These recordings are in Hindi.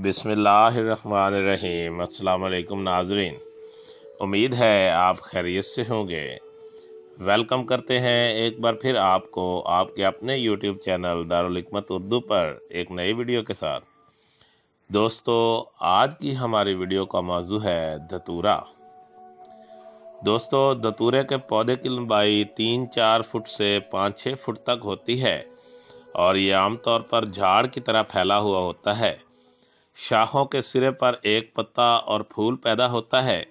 बिस्मिल्लाहिर्रहमानिर्रहीम। अस्सलाम वालेकुम नाज़रीन, उम्मीद है आप खैरियत से होंगे। वेलकम करते हैं एक बार फिर आपको आपके अपने यूट्यूब चैनल दारुल हिकमत उर्दू पर एक नई वीडियो के साथ। दोस्तों, आज की हमारी वीडियो का मौजू है धतूरा। दोस्तों, धतूरे के पौधे की लंबाई 3-4 फुट से 5-6 फुट तक होती है और ये आमतौर पर झाड़ की तरह फैला हुआ होता है। शाखों के सिरे पर एक पत्ता और फूल पैदा होता है।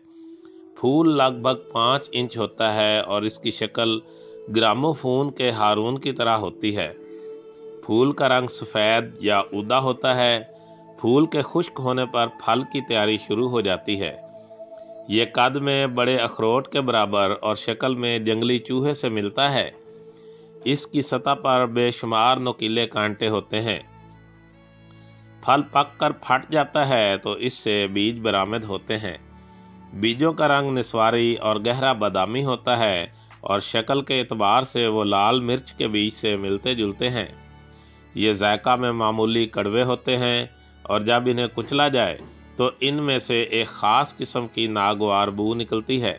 फूल लगभग 5 इंच होता है और इसकी शक्ल ग्रामोफोन के हारून की तरह होती है। फूल का रंग सफ़ेद या उदा होता है। फूल के खुश्क होने पर फल की तैयारी शुरू हो जाती है। ये कद में बड़े अखरोट के बराबर और शक्ल में जंगली चूहे से मिलता है। इसकी सतह पर बेशुमार नुकीले कांटे होते हैं। फल पककर फट जाता है तो इससे बीज बरामद होते हैं। बीजों का रंग निस्वारी और गहरा बादामी होता है और शक्ल के एतबार से वो लाल मिर्च के बीज से मिलते जुलते हैं। ये जायका में मामूली कड़वे होते हैं और जब इन्हें कुचला जाए तो इनमें से एक ख़ास किस्म की नागवार बू निकलती है।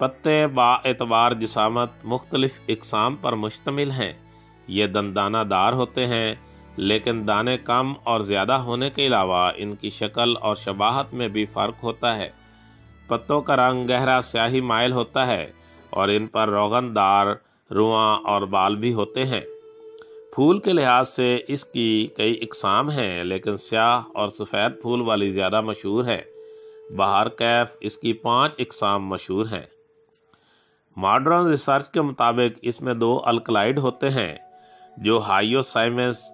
पत्ते बाएतबार जिसामत मुख्तलिफ इकसाम पर मुश्तमिल हैं। ये दंदानादार होते हैं, लेकिन दाने कम और ज़्यादा होने के अलावा इनकी शक्ल और शबाहत में भी फ़र्क होता है। पत्तों का रंग गहरा स्याही माइल होता है और इन पर रोगनदार रुआं और बाल भी होते हैं। फूल के लिहाज से इसकी कई इकसाम हैं, लेकिन स्याह और सफ़ेद फूल वाली ज़्यादा मशहूर है। बहार कैफ इसकी 5 इकसाम मशहूर हैं। मॉडर्न रिसर्च के मुताबिक इसमें 2 अल्कलाइड होते हैं जो हाइयोसाइमस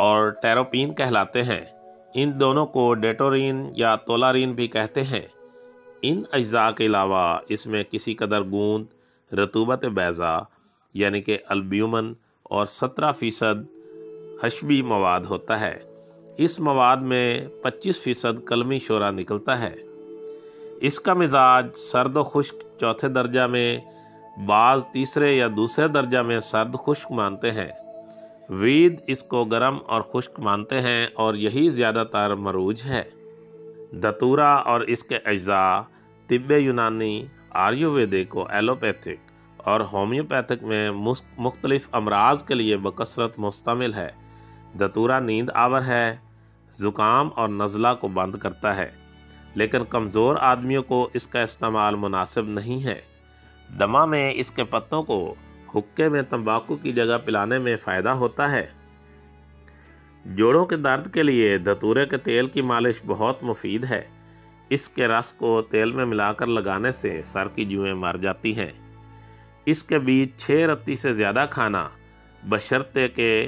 और टेरोपीन कहलाते हैं। इन दोनों को डेटोरिन या तोलारिन भी कहते हैं। इन अज्जा के अलावा इसमें किसी कदर गूंद, रतूबत बैज़ा यानी कि अल्ब्यूमन और 17% हशबी मवाद होता है। इस मवाद में 25% कलमी शोरा निकलता है। इसका मिजाज सर्द व खुश्क चौथे दर्जा में, बाज़ तीसरे या दूसरे दर्जा में सर्द खुश्क मानते हैं। वेद इसको गर्म और खुश्क मानते हैं और यही ज़्यादातर मरूज है। धतूरा और इसके अज्जा तिब्बे यूनानी, आयुर्वेदिक व एलोपैथिक और होम्योपैथिक में मुख्तलिफ अमराज के लिए बकसरत मुश्तमिल है। धतूरा नींद आवर है, ज़ुकाम और नज़ला को बंद करता है, लेकिन कमज़ोर आदमियों को इसका इस्तेमाल मुनासिब नहीं है। दमा में इसके पत्तों को हुक्के में तंबाकू की जगह पिलाने में फ़ायदा होता है। जोड़ों के दर्द के लिए धतूरे के तेल की मालिश बहुत मुफीद है। इसके रस को तेल में मिलाकर लगाने से सर की जुएँ मर जाती हैं। इसके बीज 6 रत्ती से ज़्यादा खाना, बशर्ते के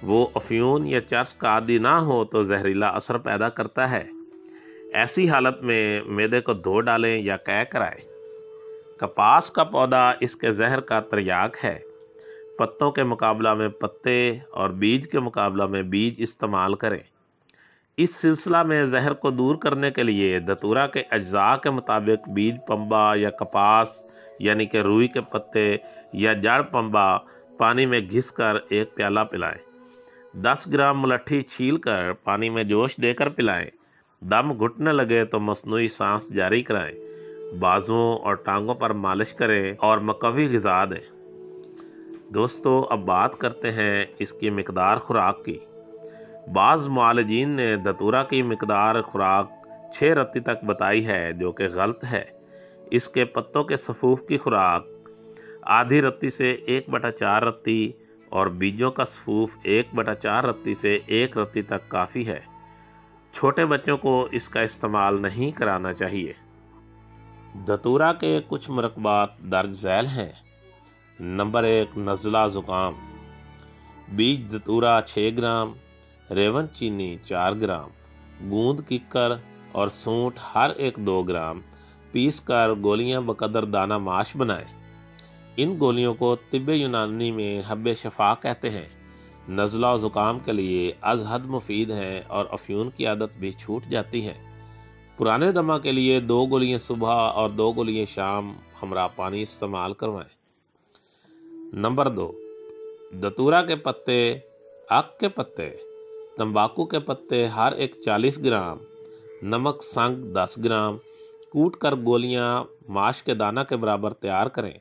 वो अफ्यून या चर्स का आदी ना हो तो जहरीला असर पैदा करता है। ऐसी हालत में मैदे को धो डालें या कै कराएं। कपास का पौधा इसके जहर का त्रियाक है। पत्तों के मुकाबला में पत्ते और बीज के मुकाबला में बीज इस्तेमाल करें। इस सिलसिला में जहर को दूर करने के लिए धतूरा के अज्जा के मुताबिक बीज पंबा या कपास यानी कि रुई के पत्ते या जड़ पंबा पानी में घिसकर 1 प्याला पिलाएं। 10 ग्राम मुलट्ठी छील कर पानी में जोश देकर पिलाएं। दम घुटने लगे तो मसनूई सांस जारी कराएं। बाजुओं और टांगों पर मालिश करें और मकवी ग़िज़ा दें। दोस्तों, अब बात करते हैं इसकी मिकदार खुराक की। बाज़ मुआलिजीन ने धतूरा की मिकदार खुराक 6 रत्ती तक बताई है, जो कि गलत है। इसके पत्तों के सफ़ूफ की खुराक आधी रत्ती से 1/4 रत्ती और बीजों का सफ़ूफ 1/4 रत्ती से 1 रत्ती तक काफ़ी है। छोटे बच्चों को इसका इस्तेमाल नहीं कराना चाहिए। धतूरा के कुछ मुरक्बात दर्ज झैल हैं। नंबर 1, नज़ला ज़ुकाम। बीज धतूरा 6 ग्राम, रेवन चीनी 4 ग्राम, गूंद किक्कर और सूंठ हर एक 2 ग्राम पीस कर गोलियां बकदर दाना माश बनाएं। इन गोलियों को तिब्बे यूनानी में हब्बे शफा कहते हैं। नज़ला ज़ुकाम के लिए अज़ हद मुफीद हैं और अफ्यून की आदत भी छूट जाती है। पुराने दमा के लिए 2 गोलियां सुबह और 2 गोलियां शाम हमरा पानी इस्तेमाल करवाएं। नंबर 2, धतूरा के पत्ते, आक के पत्ते, तंबाकू के पत्ते हर एक 40 ग्राम, नमक संग 10 ग्राम, कूट कर गोलियां माश के दाना के बराबर तैयार करें।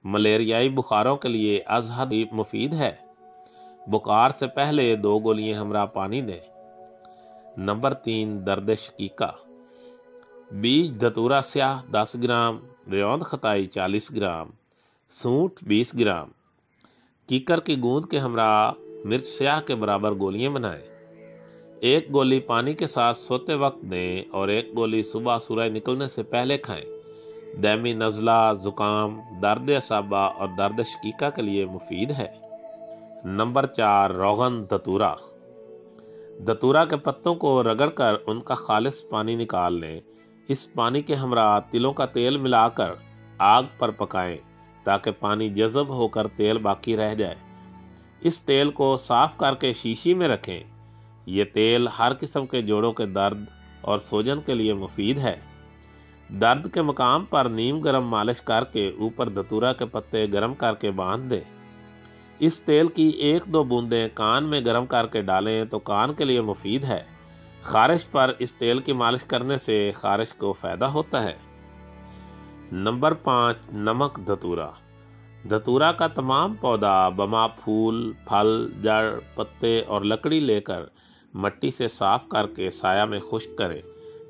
मलेरियाई बुखारों के लिए अजहद मुफीद है। बुखार से पहले 2 गोलियां हमरा पानी दें। नंबर 3, दर्द शकीका। बीज धतूरा स्याह 10 ग्राम, रेौंद खताई 40 ग्राम, सूंठ 20 ग्राम। कीकर की गूंद के हमरा मिर्च स्याह के बराबर गोलियां बनाएं। 1 गोली पानी के साथ सोते वक्त दें और 1 गोली सुबह सूरज निकलने से पहले खाएं। दैमी नज़ला, ज़ुकाम, दर्द असाबा और दर्द शकीका के लिए मुफीद है। नंबर 4, रोगन धतूरा। धतूरा के पत्तों को रगड़कर उनका खालिस पानी निकाल लें। इस पानी के हमरा तिलों का तेल मिलाकर आग पर पकाएं ताकि पानी जज़ब होकर तेल बाकी रह जाए। इस तेल को साफ़ करके शीशी में रखें। ये तेल हर किस्म के जोड़ों के दर्द और सूजन के लिए मुफीद है। दर्द के मकाम पर नीम गर्म मालिश करके ऊपर धतूरा के पत्ते गर्म करके बांध दें। इस तेल की 1-2 बूंदें कान में गर्म करके डालें तो कान के लिए मुफीद है। खारिश पर इस तेल की मालिश करने से खारिश को फ़ायदा होता है। नंबर 5, नमक धतूरा। धतूरा का तमाम पौधा बमा फूल, फल, जड़, पत्ते और लकड़ी लेकर मट्टी से साफ़ करके साया में खुश्क करें।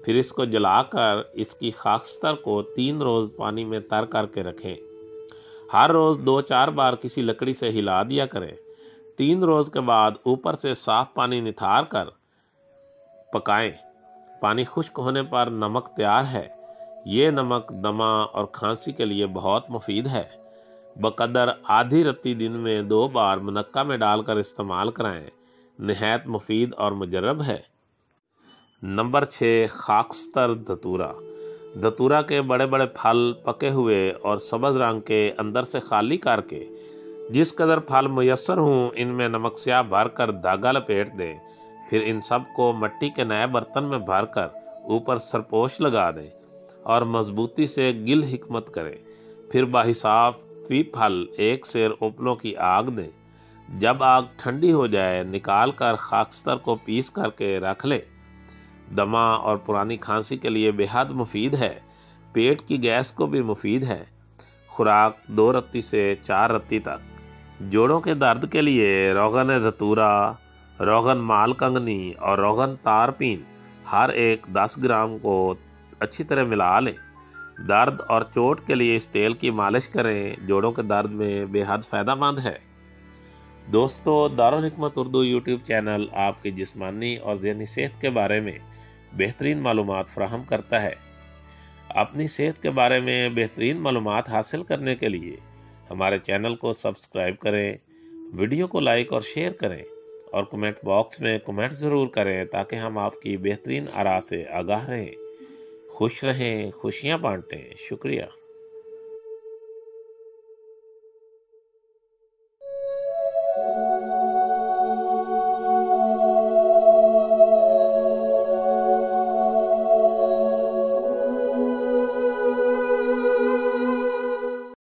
फिर इसको जलाकर इसकी खाकस्तर को 3 रोज़ पानी में तर करके रखें। हर रोज़ 2-4 बार किसी लकड़ी से हिला दिया करें। 3 रोज़ के बाद ऊपर से साफ़ पानी निथार कर पकाएं। पानी खुश्क होने पर नमक तैयार है। ये नमक दमा और खांसी के लिए बहुत मुफीद है। बकदर आधी रत्ती दिन में 2 बार मुनक्का में डालकर इस्तेमाल कराएं। नहायत मुफीद और मुजर्रब है। नंबर 6, खाकस्तर धतूरा। धतूरा के बड़े बड़े फल पके हुए और सब्ज़ रंग के अंदर से खाली करके जिस कदर फल मुयस्सर हों इनमें नमक स्याह भर कर धागा लपेट दें। फिर इन सब को मट्टी के नए बर्तन में भर कर ऊपर सरपोश लगा दें और मजबूती से गिल हिकमत करें। फिर बाहिसाब फी फल 1 सेर ओपलों की आग दें। जब आग ठंडी हो जाए निकाल कर खाकस्तर को पीस करके रख लें। दमा और पुरानी खांसी के लिए बेहद मुफीद है। पेट की गैस को भी मुफीद है। खुराक 2 रत्ती से 4 रत्ती तक। जोड़ों के दर्द के लिए रोगन धतूरा, रोगन मालकंगनी और रोगन तारपीन हर एक 10 ग्राम को अच्छी तरह मिला लें। दर्द और चोट के लिए इस तेल की मालिश करें। जोड़ों के दर्द में बेहद फ़ायदेमंद है। दोस्तों, दारुल हिकमत उर्दू यूट्यूब चैनल आपकी जिस्मानी और ज़हनी सेहत के बारे में बेहतरीन मालूमात फ़राहम करता है। अपनी सेहत के बारे में बेहतरीन मालूमात हासिल करने के लिए हमारे चैनल को सब्सक्राइब करें, वीडियो को लाइक और शेयर करें और कमेंट बॉक्स में कमेंट ज़रूर करें ताकि हम आपकी बेहतरीन आरा से आगाह रहें। खुश रहें, खुशियाँ बांटें। शुक्रिया।